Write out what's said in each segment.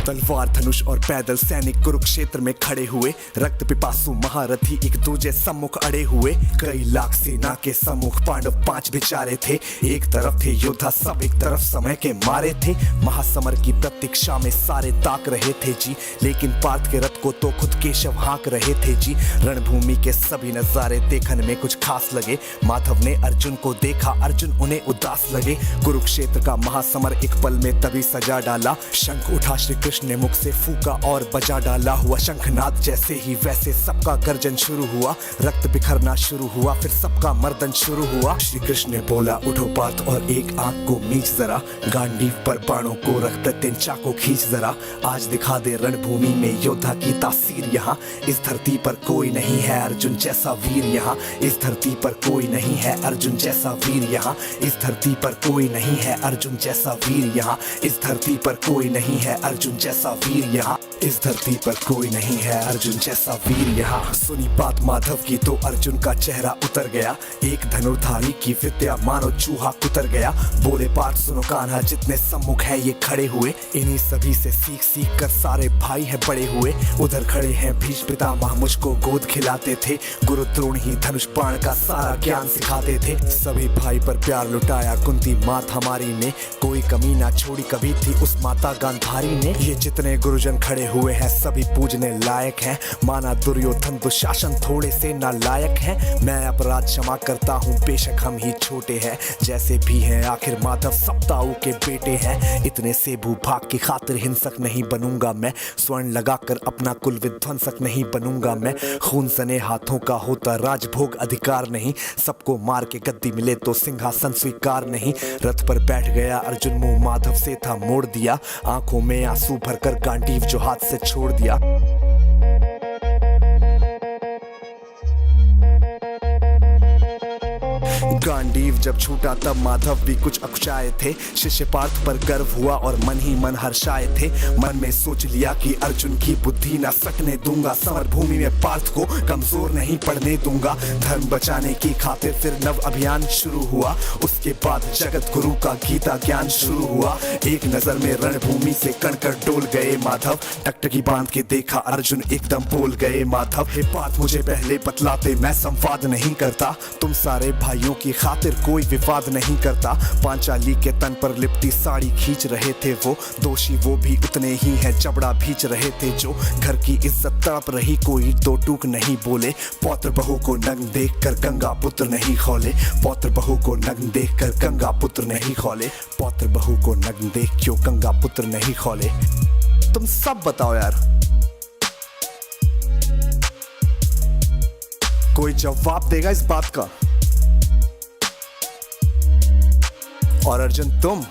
तलवार धनुष और पैदल सैनिक कुरुक्षेत्र में खड़े हुए, रक्त पिपासु महारथी एक दूजे सम्मुख अड़े हुए। कई लाख सेना के सम्मुख पांडव 5 बेचारे थे। एक तरफ थे योद्धा सब, एक तरफ समय के मारे थे। महासमर की प्रतीक्षा में सारे ताक रहे थे जी, लेकिन पार्थ के रथ को तो खुद केशव हाँक रहे थे जी। रणभूमि के सभी नजारे देखने में कुछ खास लगे। माधव ने अर्जुन को देखा, अर्जुन उन्हें उदास लगे। कुरुक्षेत्र का महासमर एक पल में तभी सजा डाला। शंख उठा श्री कृष्ण ने मुख से फूका और बजा डाला। हुआ शंखनाद जैसे ही वैसे सबका गर्जन शुरू हुआ। रक्त बिखरना शुरू हुआ, फिर सबका मर्दन शुरू हुआ। श्री कृष्ण ने बोला उठो पार्थ और एक आंख को मीच जरा, गांडीव पर बाणों को रख प्रत्यंचा को खींच जरा। आज दिखा दे रणभूमि में योद्धा की तासीर यहाँ। इस धरती पर कोई नहीं है अर्जुन जैसा वीर यहाँ। इस धरती पर कोई नहीं है अर्जुन जैसा वीर यहाँ। इस धरती पर कोई नहीं है अर्जुन जैसा वीर यहाँ। इस धरती पर कोई नहीं है अर्जुन जैसा वीर यहाँ। इस धरती पर कोई नहीं है अर्जुन जैसा वीर यहाँ। सुनी बात माधव की तो अर्जुन का चेहरा उतर गया। एक धनुर्धारी की विद्या मानो चूहा कुतर गया। बोले पार्थ सुनो कान्हा, जितने सम्मुख है ये खड़े हुए, इन्हीं सभी से सीख सीख कर सारे भाई है बड़े हुए। उधर खड़े हैं भीष्म पितामह, मुझको गोद खिलाते थे। गुरु द्रोण ही धनुष बाण का सारा ज्ञान सिखाते थे। सभी भाई पर प्यार लुटाया कुंती मात हमारी ने, कोई कमी ना छोड़ी कभी थी उस माता गांधारी ने। ये जितने गुरुजन खड़े हुए हैं सभी पूजने लायक हैं। माना दुर्योधन दुशासन थोड़े से नालायक हैं। मैं अपराध क्षमा करता हूँ बेशक हम ही छोटे हैं, जैसे भी हैं आखिर माधव सप्ताऊ के बेटे हैं। इतने से भूभाग की खातिर हिंसक नहीं बनूंगा मैं, स्वर्ण लगाकर अपना कुल विध्वंसक नहीं बनूंगा मैं। खून सने हाथों का होता राजभोग अधिकार नहीं, सबको मार के गद्दी मिले तो सिंहासन स्वीकार नहीं। रथ पर बैठ गया अर्जुन, मुंह माधव से था मोड़ दिया। आंखों में आंसू भरकर गांडीव जो हाथ से छोड़ दिया। गांडीव जब छूटा तब माधव भी कुछ अकुचाए थे। शिष्य पार्थ पर गर्व हुआ और मन ही मन हर्षाए थे। मन में सोच लिया कि अर्जुन की बुद्धि ना सकने दूंगा। समर भूमि में पार्थ को कमजोर नहीं पड़ने दूंगा। धर्म बचाने की खातिर फिर नव अभियान शुरू हुआ। उसके बाद जगत गुरु का गीता ज्ञान शुरू हुआ। एक नजर में रणभूमि से कणकर डोल गए माधव। टकटकी बांध के देखा अर्जुन एकदम बोल गए माधव। हे पार्थ मुझे पहले बतलाते, मैं संवाद नहीं करता। तुम सारे भाइयों की खातिर कोई विवाद नहीं करता। पांचाली के तन पर लिपटी साड़ी खींच रहे थे वो, दोषी वो भी उतने ही हैं चबड़ा भींच रहे थे जो। घर की इज्जत तड़प रही कोई दो टूक नहीं बोले। पौत्र बहू को नग्न देख कर गंगा पुत्र नहीं खौले। पौत्र बहू को नग्न देख कर गंगा पुत्र नहीं खौले। पौत्र बहू को नग्न देख क्यों गंगा पुत्र नहीं खौले। तुम सब बताओ यार, कोई जवाब देगा इस बात का? और अर्जुन तुम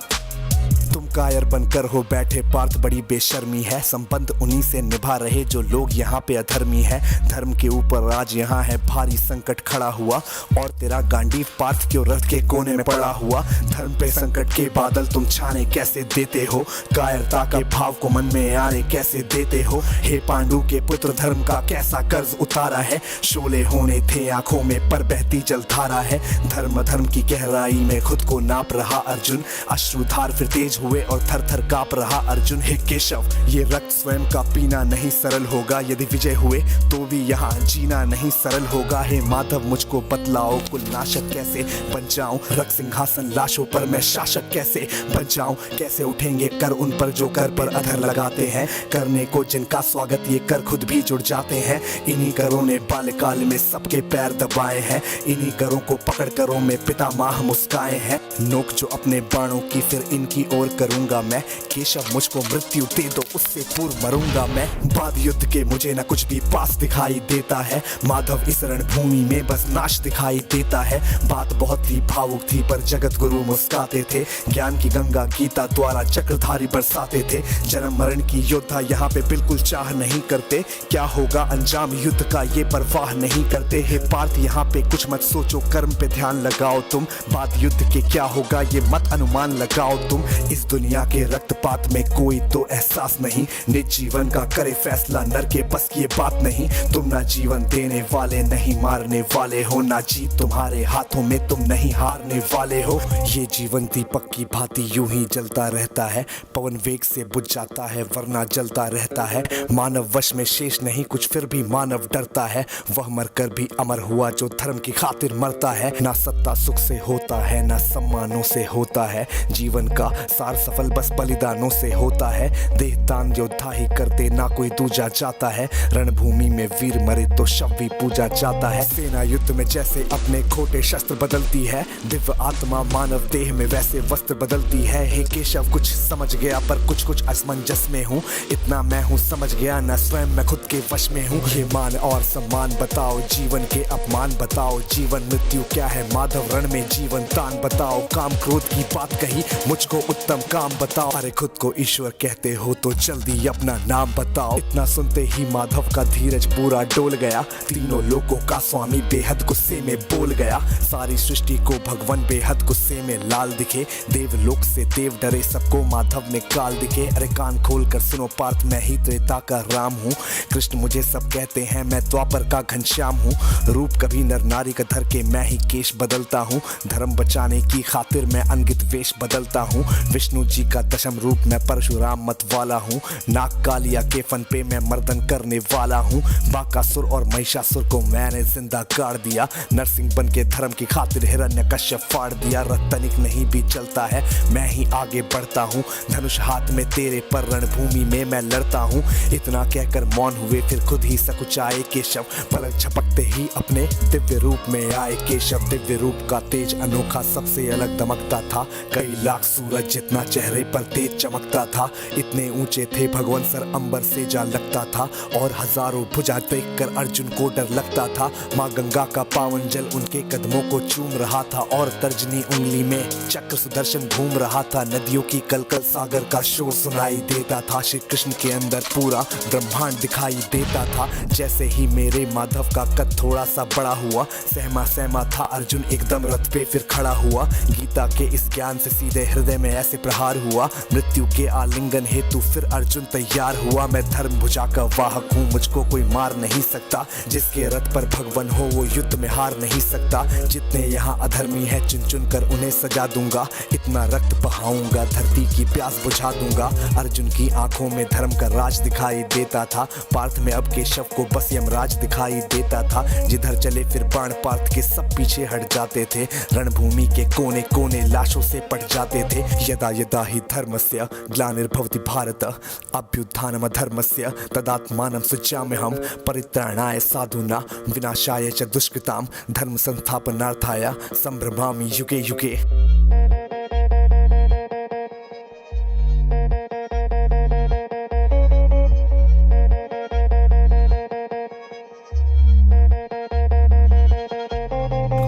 कायर बनकर हो बैठे पार्थ, बड़ी बेशर्मी है। संबंध उन्हीं से निभा रहे जो लोग यहाँ पे अधर्मी है। धर्म के ऊपर आज यहाँ है भारी संकट खड़ा हुआ, और तेरा गांडीव पार्थ क्यों रथ के कोने में पड़ा हुआ। धर्म पे संकट के बादल तुम छाने कैसे देते हो, कायरता के भाव को मन में आने कैसे देते हो। हे पांडु के पुत्र धर्म का कैसा कर्ज उतारा है। शोले होने थे आंखों में पर बहती जलधारा है। धर्म धर्म की गहराई में खुद को नाप रहा अर्जुन। अश्रुधार फिर तेज हुए और थर थर कांप रहा अर्जुन। हे केशव ये रक्त स्वयं का पीना नहीं सरल होगा। यदि विजय हुए तो भी यहाँ जीना नहीं सरल होगा। हे माधव मुझको बतलाओ कुल नाशक कैसे बन जाऊं। रक्त सिंहासन लाशों पर मैं शासक कैसे बन जाऊं। कैसे उठेंगे कर उन पर जो कर पर अधर लगाते हैं। करने को जिनका स्वागत ये कर खुद भी जुड़ जाते हैं। इन्हीं करों ने बाल्यकाल में सबके पैर दबाए हैं। इन्हीं करों को पकड़ करों में पितामह मुस्काए हैं। नोक जो अपने बाणों की फिर इनकी ओर करूंगा मैं। केशव मुझको मृत्यु दे दो उससे पूर्व मरूंगा मैं। बाद युद्ध के मुझे न कुछ भी पास दिखाई देता है। माधव इस रणभूमि में बस नाश दिखाई देता है। बात बहुत ही भावुक थी पर जगत गुरु मुस्काते थे। ज्ञान की गंगा गीता द्वारा चक्रधारी बरसाते थे। जन्म मरण की योद्धा यहाँ पे बिल्कुल चाह नहीं करते। क्या होगा अंजाम युद्ध का ये परवाह नहीं करते। हे पार्थ यहाँ पे कुछ मत सोचो, कर्म पे ध्यान लगाओ तुम। बाद युद्ध के क्या होगा ये मत अनुमान लगाओ तुम। इस दुनिया दुनिया के रक्तपात में कोई तो एहसास नहीं, निज जीवन का करे फैसला नर के बस की ये बात नहीं। तुम ना जीवन देने वाले नहीं मारने वाले हो, ना जीत तुम्हारे हाथों में तुम नहीं हारने वाले हो। ये जीवन दीपक की भांति यूं ही जलता रहता है, पवन वेग से बुझ जाता है वरना जलता रहता है। मानव वश में शेष नहीं कुछ फिर भी मानव डरता है, वह मरकर भी अमर हुआ जो धर्म की खातिर मरता है। ना सत्ता सुख से होता है ना सम्मानों से होता है, जीवन का सार सफल बस बलिदानों से होता है। देह दान योद्धा ही करते ना कोई दूजा जाता है, रणभूमि में वीर मरे तो शव भी पूजा जाता है। सेना युद्ध में जैसे अपने खोटे शस्त्र बदलती है, दिव्य आत्मा मानव देह में वैसे वस्त्र बदलती है। हे केशव कुछ समझ गया पर कुछ कुछ असमंजस में हूँ, इतना मैं हूँ समझ गया ना स्वयं मैं खुद के वश में हूँ। ये मान और सम्मान बताओ, जीवन के अपमान बताओ, जीवन मृत्यु क्या है माधव रण में जीवन दान बताओ। काम क्रोध की बात कही मुझको उत्तम काम बताओ, अरे खुद को ईश्वर कहते हो तो जल्दी अपना नाम बताओ। इतना सुनते ही माधव का धीरज पूरा डोल गया, तीनों लोगों का स्वामी बेहद गुस्से में बोल गया। सारी सृष्टि को भगवान बेहद गुस्से में लाल दिखे, देवलोक से देव डरे सबको माधव में काल दिखे। अरे कान खोल कर सुनो पार्थ मैं ही त्रेता का राम हूँ, कृष्ण मुझे सब कहते हैं मैं द्वापर का घनश्याम हूँ। रूप कभी नर नारी का धर के मैं ही केश बदलता हूँ, धर्म बचाने की खातिर मैं अनगित वेश बदलता हूँ। विष्णु जी का दशम रूप मैं परशुराम मत वाला हूँ, नाग कालिया के फन पे मैं मर्दन करने वाला हूँ। बाकासुर और महिषासुर को मैंने जिंदा गाड़ दिया, नरसिंह बन के धर्म की खातिर हिरण्यकश्यप फाड़ दिया। रतनिक नहीं भी चलता है मैं ही आगे बढ़ता हूँ, धनुष हाथ में तेरे पर रणभूमि में मैं लड़ता हूँ। इतना कहकर मौन हुए फिर खुद ही सकुचाए केशव, पलक झपकते ही अपने दिव्य रूप में आए केशव। दिव्य रूप का तेज अनोखा सबसे अलग दमकता था, कई लाख सूरज जितना चेहरे पर तेज चमकता था। इतने ऊंचे थे भगवान सर अंबर से जा लगता था, और हजारों भुजा देखकर अर्जुन को डर लगता था। माँ गंगा का पावन जल उनके कदमों को चूम रहा था, और तर्जनी उंगली में चक्र सुदर्शन घूम रहा था। नदियों की कलकल सागर का शोर सुनाई देता था, श्री कृष्ण के अंदर पूरा ब्रह्मांड दिखाई देता था। जैसे ही मेरे माधव का कद थोड़ा सा बड़ा हुआ, सहमा सहमा था अर्जुन एकदम रथ पे फिर खड़ा हुआ। गीता के इस ज्ञान से सीधे हृदय में ऐसे प्रहार हुआ, मृत्यु के आलिंगन हेतु फिर अर्जुन तैयार हुआ। मैं धर्म भुजा का वाहक हूँ, मुझको कोई मार नहीं सकता, जिसके रथ पर भगवान हो वो युद्ध में हार नहीं सकता। जितने यहाँ अधर्मी है चुन चुन कर उन्हें सजा दूंगा, इतना रक्त बहाऊंगा धरती की प्यास बुझा दूंगा। अर्जुन की आंखों में धर्म का राज दिखाई देता था, पार्थ में अब केशव को बस यमराज दिखाई देता था। जिधर चले फिर बाण पार्थ के सब पीछे हट जाते थे, रणभूमि के कोने कोने लाशों से पट जाते थे। यदा यदा ही धर्मस्य ग्लानिर्भवति भारत अभ्युत्थानम धर्मस्य तदात्मानं सृजाम्यहं परित्राणाय साधूनां विनाशाय च दुष्कृतां धर्म संस्थापनार्थाय संभ्रमामि युगे युगे।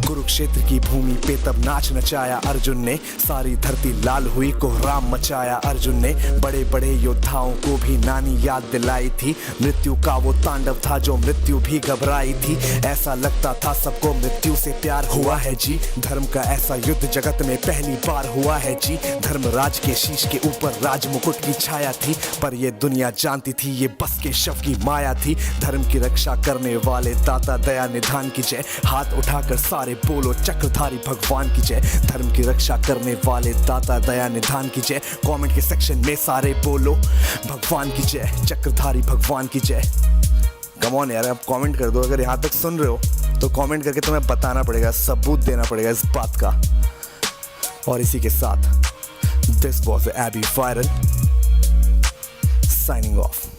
कुरुक्षेत्र की भूमि पे तब नाच नचाया अर्जुन ने, सारी धरती लाल हुई कोहराम मचाया अर्जुन ने। बड़े बड़े योद्धाओं को भी नानी याद दिलाई थी, मृत्यु का वो तांडव था जो मृत्यु भी घबराई थी। ऐसा लगता था सबको मृत्यु से प्यार हुआ है जी, धर्म का ऐसा युद्ध जगत में पहली बार हुआ है जी। धर्मराज के शीश के ऊपर राज मुकुट की छाया थी, पर ये दुनिया जानती थी ये बस के शव की माया थी। धर्म की रक्षा करने वाले दाता दया निधान की जय, हाथ उठाकर सारे बोलो चक्रधारी भगवान की जय। धर्म की रक्षा करने वाले दाता दया निधान की जय, कमेंट के सेक्शन में सारे बोलो भगवान की जय, चक्रधारी भगवान की जय। कम ऑन यार, आप कमेंट कर दो, अगर यहाँ तक सुन रहे हो तो कमेंट करके तुम्हें बताना पड़ेगा, सबूत देना पड़ेगा इस बात का। और इसी के साथ this was AB viral signing of.